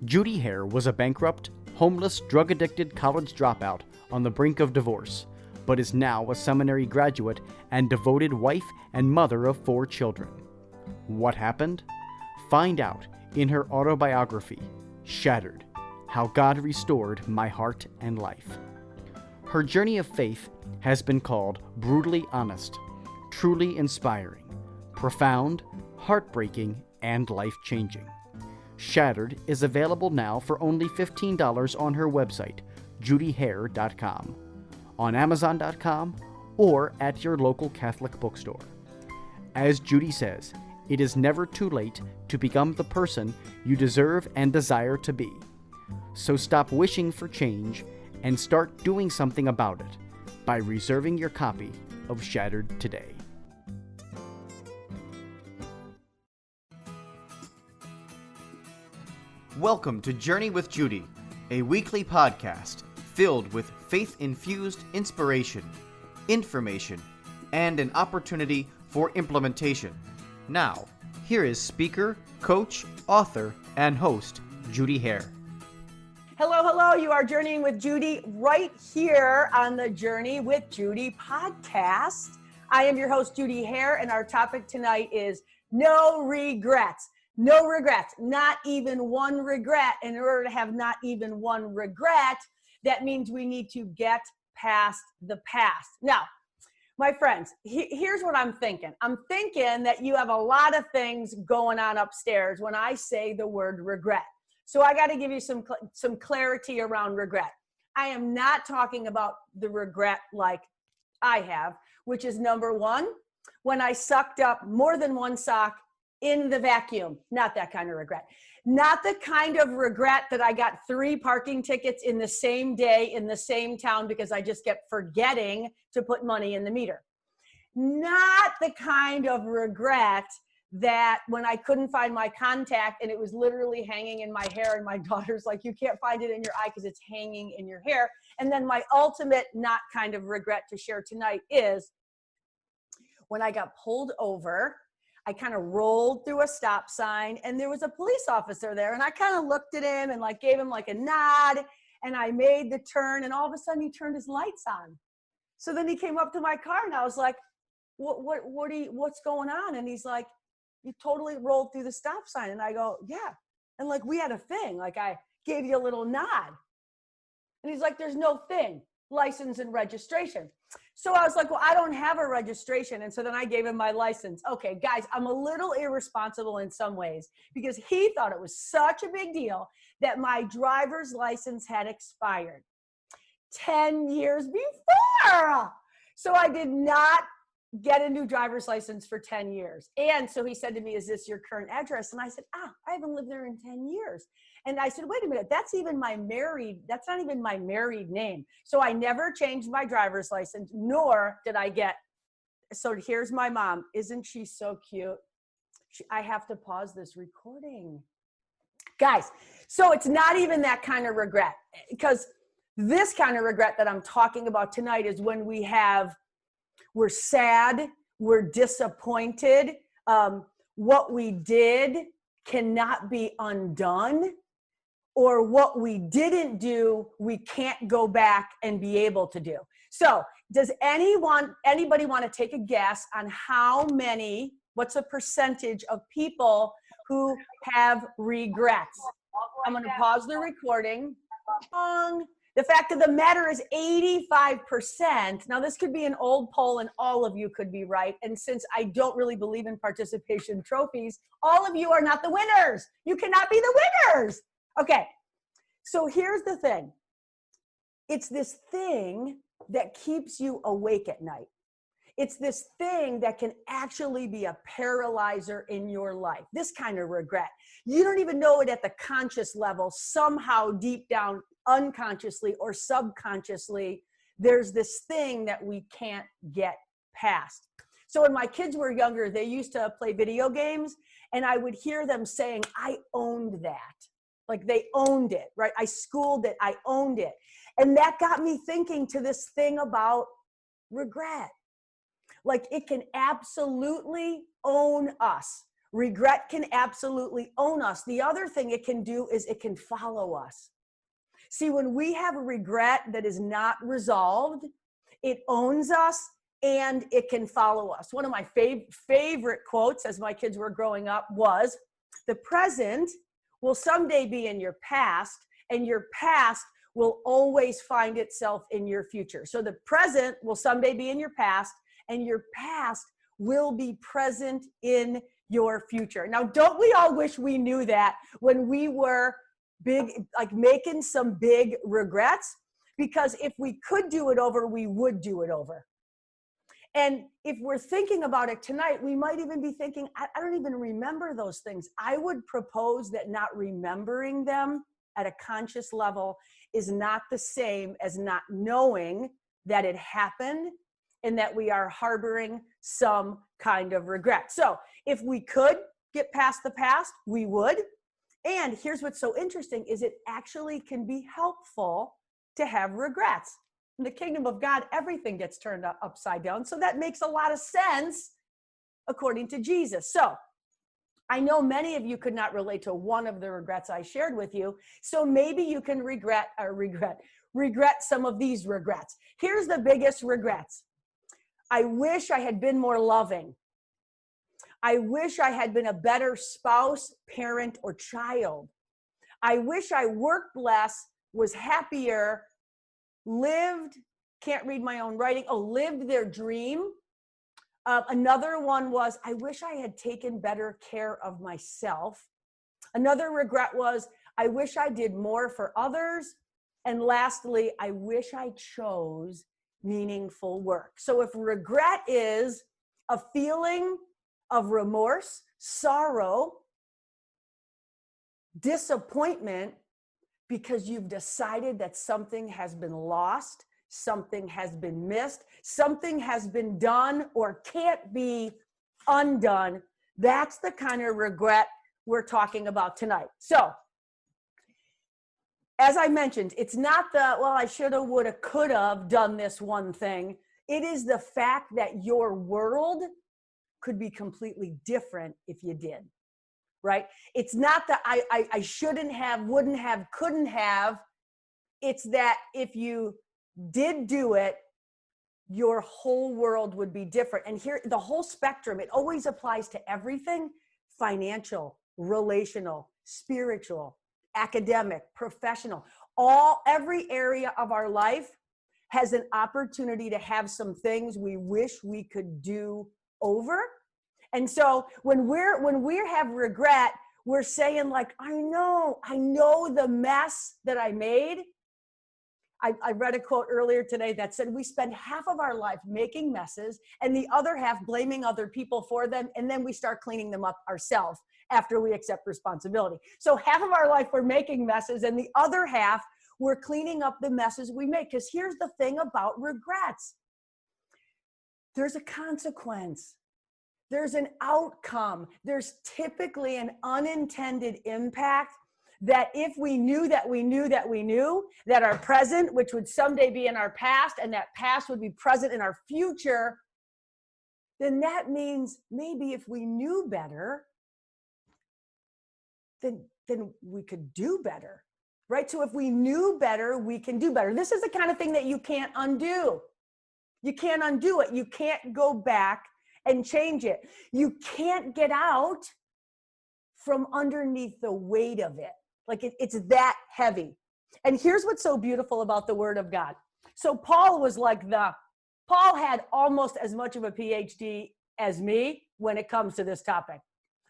Judy Hare was a bankrupt, homeless, drug-addicted college dropout on the brink of divorce, but is now a seminary graduate and devoted wife and mother of 4 children. What happened? Find out in her autobiography, Shattered: How God Restored My Heart and Life. Her journey of faith has been called brutally honest, truly inspiring, profound, heartbreaking, and life-changing. Shattered is available now for only $15 on her website, judyhare.com, on Amazon.com, or at your local Catholic bookstore. As Judy says, it is never too late to become the person you deserve and desire to be. So stop wishing for change and start doing something about it by reserving your copy of Shattered today. Welcome to Journey with Judy, a weekly podcast filled with faith-infused inspiration, information, and an opportunity for implementation. Now, here is speaker, coach, author, and host, Judy Hare. Hello. You are journeying with Judy right here on the Journey with Judy podcast. I am your host, Judy Hare, and our topic tonight is no regrets. No regrets, not even one regret. In order to have not even one regret, that means we need to get past the past. Now, my friends, here's what I'm thinking. I'm thinking that you have a lot of things going on upstairs when I say the word regret. So I got to give you some clarity around regret. I am not talking about the regret like I have, which is number one, when I sucked up more than one sock in the vacuum. Not that kind of regret. Not the kind of regret that I got 3 parking tickets in the same day in the same town because I just kept forgetting to put money in the meter. Not the kind of regret that when I couldn't find my contact and it was literally hanging in my hair and my daughter's like, you can't find it in your eye because it's hanging in your hair. And then my ultimate not kind of regret to share tonight is when I got pulled over. I kind of rolled through a stop sign and there was a police officer there and I kind of looked at him and like gave him like a nod and I made the turn and all of a sudden he turned his lights on. So then he came up to my car and I was like, what's going on? And he's like, you totally rolled through the stop sign. And I go, yeah. And like, we had a thing, like I gave you a little nod. And he's like, there's no thing, license and registration. So I was like, well, I don't have a registration. And so then I gave him my license. Okay, guys, I'm a little irresponsible in some ways because he thought it was such a big deal that my driver's license had expired 10 years before. So I did not get a new driver's license for 10 years. And so he said to me, is this your current address? And I said, I haven't lived there in 10 years. And I said, wait a minute, that's not even my married name. So I never changed my driver's license, nor did I get, so here's my mom. Isn't she so cute? I have to pause this recording. Guys, so it's not even that kind of regret, because this kind of regret that I'm talking about tonight is when we're sad, we're disappointed, what we did cannot be undone, or what we didn't do, we can't go back and be able to do. So does anybody want to take a guess on what's a percentage of people who have regrets? I'm going to pause the recording. The fact of the matter is 85%. Now this could be an old poll and all of you could be right. And since I don't really believe in participation trophies, all of you are not the winners. You cannot be the winners. Okay, so here's the thing. It's this thing that keeps you awake at night. It's this thing that can actually be a paralyzer in your life. This kind of regret. You don't even know it at the conscious level. Somehow deep down, unconsciously or subconsciously, there's this thing that we can't get past. So when my kids were younger, they used to play video games and I would hear them saying, I owned that. Like they owned it, right? I schooled it, I owned it. And that got me thinking to this thing about regret. Like it can absolutely own us. Regret can absolutely own us. The other thing it can do is it can follow us. See, when we have a regret that is not resolved, it owns us and it can follow us. One of my favorite quotes as my kids were growing up was, "The present will someday be in your past, and your past will always find itself in your future." So the present will someday be in your past, and your past will be present in your future. Now, don't we all wish we knew that when we were big, like making some big regrets? Because if we could do it over, we would do it over. And if we're thinking about it tonight, we might even be thinking, I don't even remember those things. I would propose that not remembering them at a conscious level is not the same as not knowing that it happened and that we are harboring some kind of regret. So if we could get past the past, we would. And here's what's so interesting is it actually can be helpful to have regrets. In the kingdom of God, everything gets turned upside down. So that makes a lot of sense according to Jesus. So I know many of you could not relate to one of the regrets I shared with you. So maybe you can regret some of these regrets. Here's the biggest regrets. I wish I had been more loving. I wish I had been a better spouse, parent, or child. I wish I worked less, was happier, lived, can't read my own writing, lived their dream. Another one was, I wish I had taken better care of myself. Another regret was, I wish I did more for others. And lastly, I wish I chose meaningful work. So if regret is a feeling of remorse, sorrow, disappointment, because you've decided that something has been lost, something has been missed, something has been done or can't be undone, that's the kind of regret we're talking about tonight. So, as I mentioned, it's not the, well, I shoulda, woulda, coulda done this one thing. It is the fact that your world could be completely different if you did. Right? It's not that I shouldn't have, wouldn't have, couldn't have. It's that if you did do it, your whole world would be different. And here, the whole spectrum, it always applies to everything: financial, relational, spiritual, academic, professional. Every area of our life has an opportunity to have some things we wish we could do over. And so when we have regret, we're saying like, I know the mess that I made. I read a quote earlier today that said we spend half of our life making messes and the other half blaming other people for them. And then we start cleaning them up ourselves after we accept responsibility. So half of our life we're making messes and the other half we're cleaning up the messes we make. Because here's the thing about regrets. There's a consequence. There's an outcome. There's typically an unintended impact that if we knew that we knew that we knew that our present, which would someday be in our past, and that past would be present in our future, then that means maybe if we knew better, then we could do better, right? So if we knew better, we can do better. This is the kind of thing that you can't undo. You can't undo it. You can't go back and change it. You can't get out from underneath the weight of it. Like it's that heavy. And here's what's so beautiful about the Word of God. So Paul had almost as much of a PhD as me when it comes to this topic.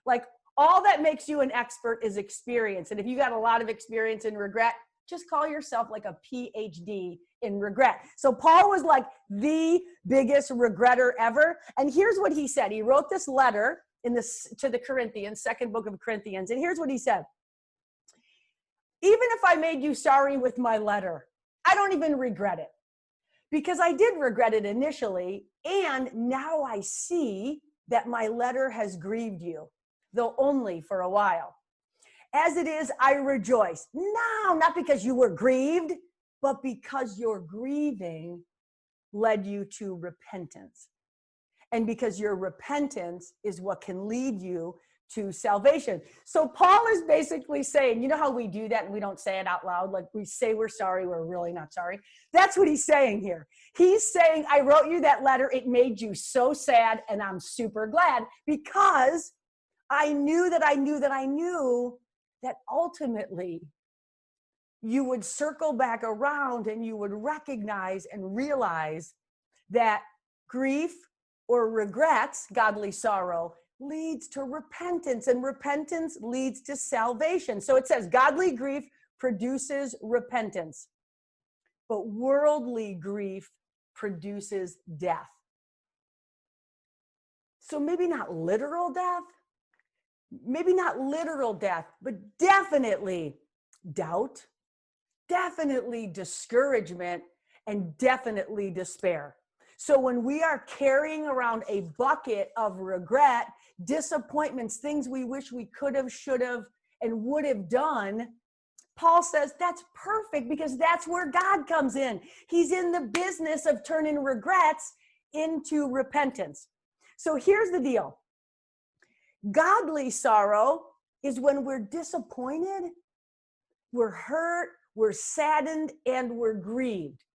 Like all that makes you an expert is experience. And if you got a lot of experience in regret, just call yourself like a PhD in regret. So Paul was like the biggest regretter ever. And here's what he said. He wrote this letter to the Corinthians, second book of Corinthians. And here's what he said. Even if I made you sorry with my letter, I don't even regret it, because I did regret it initially. And now I see that my letter has grieved you, though only for a while. As it is, I rejoice. No, not because you were grieved, but because your grieving led you to repentance. And because your repentance is what can lead you to salvation. So Paul is basically saying, you know how we do that and we don't say it out loud? Like we say we're sorry, we're really not sorry. That's what he's saying here. He's saying, I wrote you that letter. It made you so sad, and I'm super glad because I knew that ultimately you would circle back around and you would recognize and realize that grief or regrets, godly sorrow, leads to repentance, and repentance leads to salvation. So it says godly grief produces repentance, but worldly grief produces death. So maybe not literal death, but definitely doubt, definitely discouragement, and definitely despair. So when we are carrying around a bucket of regret, disappointments, things we wish we could have, should have, and would have done, Paul says that's perfect because that's where God comes in. He's in the business of turning regrets into repentance. So here's the deal. Godly sorrow is when we're disappointed, we're hurt, we're saddened, and we're grieved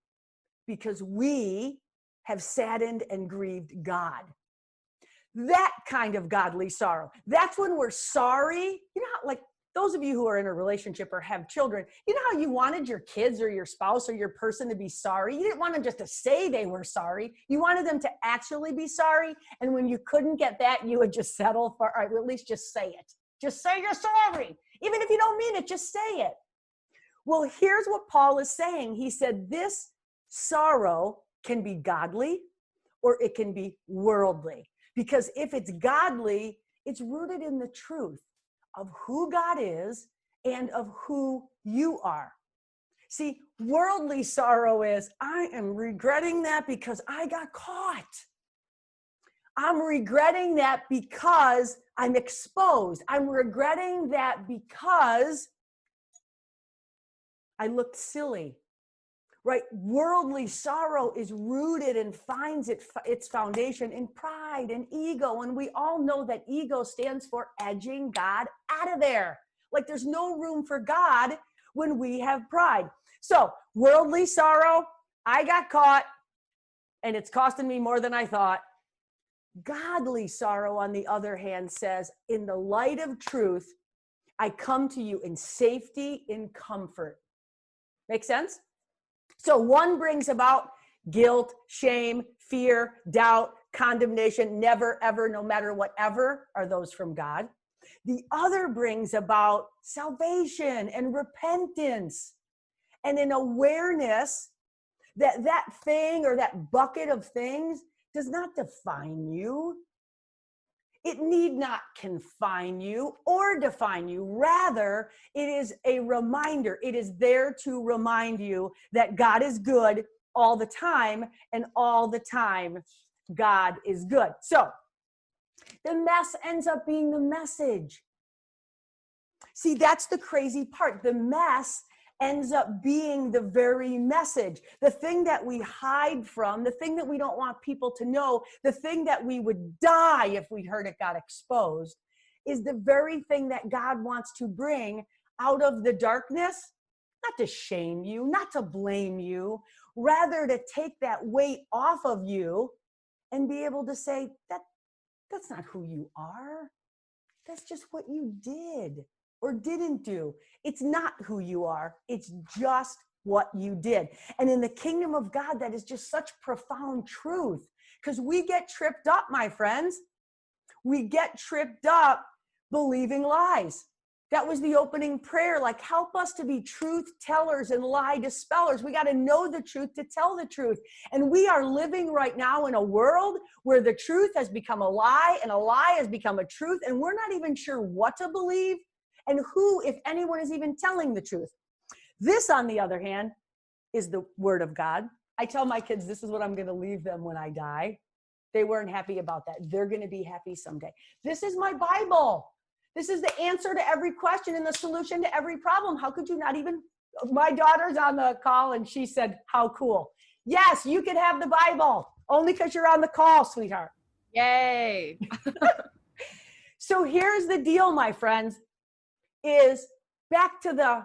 because we have saddened and grieved God. That kind of godly sorrow. That's when we're sorry. You know how, like those of you who are in a relationship or have children, you know how you wanted your kids or your spouse or your person to be sorry? You didn't want them just to say they were sorry. You wanted them to actually be sorry. And when you couldn't get that, you would just settle for, all right, well, at least just say it. Just say you're sorry. Even if you don't mean it, just say it. Well, here's what Paul is saying. He said this sorrow can be godly or it can be worldly. Because if it's godly, it's rooted in the truth of who God is and of who you are. See, worldly sorrow is, I am regretting that because I got caught. I'm regretting that because I'm exposed. I'm regretting that because I looked silly. Right? Worldly sorrow is rooted and finds its foundation in pride and ego. And we all know that ego stands for edging God out of there. Like there's no room for God when we have pride. So worldly sorrow, I got caught and it's costing me more than I thought. Godly sorrow, on the other hand, says, in the light of truth, I come to you in safety, in comfort. Make sense? So one brings about guilt, shame, fear, doubt, condemnation, never, ever, no matter whatever, are those from God. The other brings about salvation and repentance and an awareness that that thing or that bucket of things does not define you. It need not confine you or define you. Rather, it is a reminder. It is there to remind you that God is good all the time, and all the time, God is good. So, the mess ends up being the message. See, that's the crazy part. The mess ends up being the very message. The thing that we hide from, the thing that we don't want people to know, the thing that we would die if we heard it got exposed, is the very thing that God wants to bring out of the darkness, not to shame you, not to blame you, rather to take that weight off of you and be able to say, that's not who you are. That's just what you did or didn't do. It's not who you are. It's just what you did. And in the kingdom of God, that is just such profound truth, because we get tripped up, my friends. We get tripped up believing lies. That was the opening prayer. Like, help us to be truth tellers and lie dispellers. We got to know the truth to tell the truth. And we are living right now in a world where the truth has become a lie and a lie has become a truth. And we're not even sure what to believe and who, if anyone, is even telling the truth. This, on the other hand, is the word of God. I tell my kids, this is what I'm going to leave them when I die. They weren't happy about that. They're going to be happy someday. This is my Bible. This is the answer to every question and the solution to every problem. How could you not even? My daughter's on the call and she said, how cool. Yes, you can have the Bible only because you're on the call, sweetheart. Yay. So here's the deal, my friends, is back to the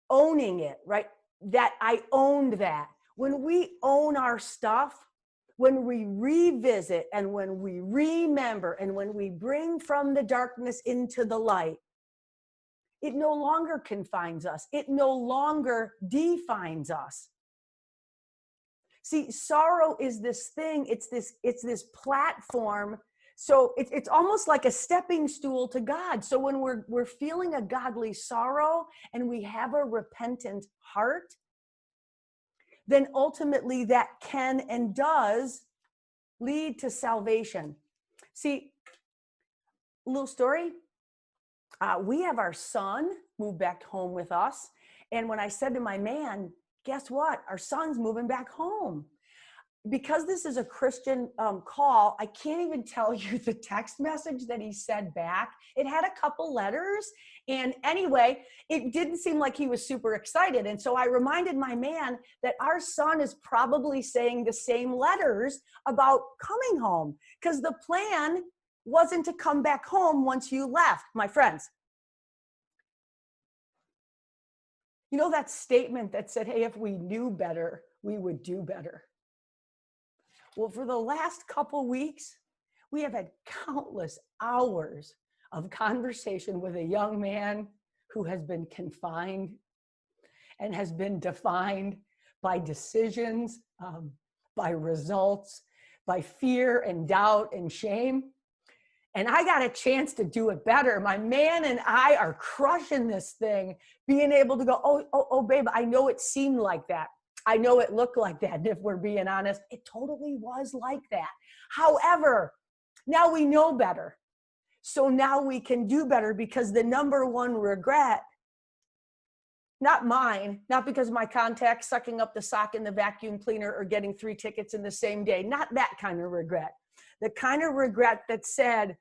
owning it, right? That I owned that. When we own our stuff, when we revisit and when we remember and when we bring from the darkness into the light, it no longer confines us. It no longer defines us. See, sorrow is this thing, it's this platform. So it's almost like a stepping stool to God. So when we're feeling a godly sorrow and we have a repentant heart, then ultimately that can and does lead to salvation. See, a little story. We have our son move back home with us. And when I said to my man, guess what? Our son's moving back home. Because this is a Christian call, I can't even tell you the text message that he said back. It had a couple letters. And anyway, it didn't seem like he was super excited. And so I reminded my man that our son is probably saying the same letters about coming home, because the plan wasn't to come back home once you left, my friends. You know that statement that said, hey, if we knew better, we would do better. Well, for the last couple weeks, we have had countless hours of conversation with a young man who has been confined and has been defined by decisions, by results, by fear and doubt and shame. And I got a chance to do it better. My man and I are crushing this thing, being able to go, oh, babe, I know it seemed like that. I know it looked like that. And if we're being honest, it totally was like that. However, now we know better. So now we can do better, because the number one regret, not mine, not because of my contacts sucking up the sock in the vacuum cleaner or getting 3 tickets in the same day, not that kind of regret. The kind of regret that said,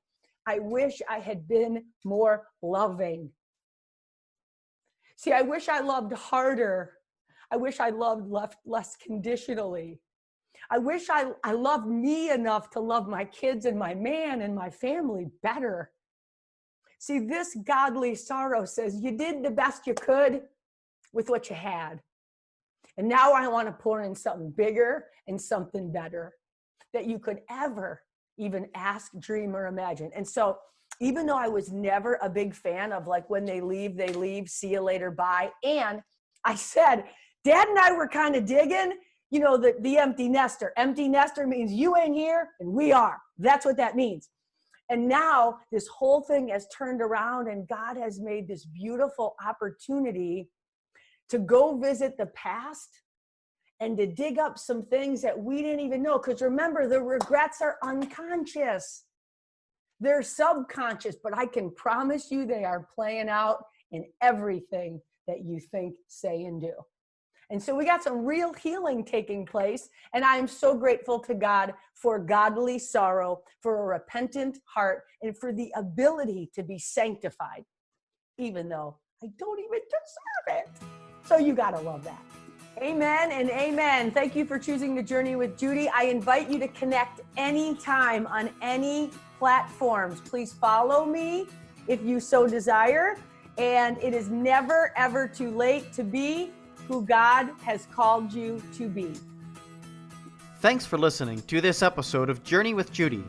I wish I had been more loving. See, I wish I loved harder. I wish I loved less conditionally. I wish I loved me enough to love my kids and my man and my family better. See, this godly sorrow says you did the best you could with what you had. And now I want to pour in something bigger and something better that you could ever even ask, dream, or imagine. And so even though I was never a big fan of like when they leave, see you later, bye. And I said, Dad and I were kind of digging, you know, the empty nester. Empty nester means you ain't here and we are. That's what that means. And now this whole thing has turned around and God has made this beautiful opportunity to go visit the past and to dig up some things that we didn't even know. Because remember, the regrets are unconscious. They're subconscious, but I can promise you they are playing out in everything that you think, say, and do. And so we got some real healing taking place. And I am so grateful to God for godly sorrow, for a repentant heart, and for the ability to be sanctified, even though I don't even deserve it. So you got to love that. Amen and amen. Thank you for choosing to journey with Judy. I invite you to connect anytime on any platforms. Please follow me if you so desire. And it is never, ever too late to be who God has called you to be. Thanks for listening to this episode of Journey with Judy.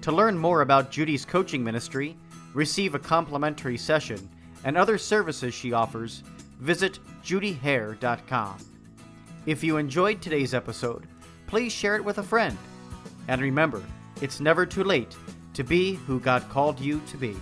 To learn more about Judy's coaching ministry, receive a complimentary session, and other services she offers, visit judyhair.com. If you enjoyed today's episode, please share it with a friend. And remember, it's never too late to be who God called you to be.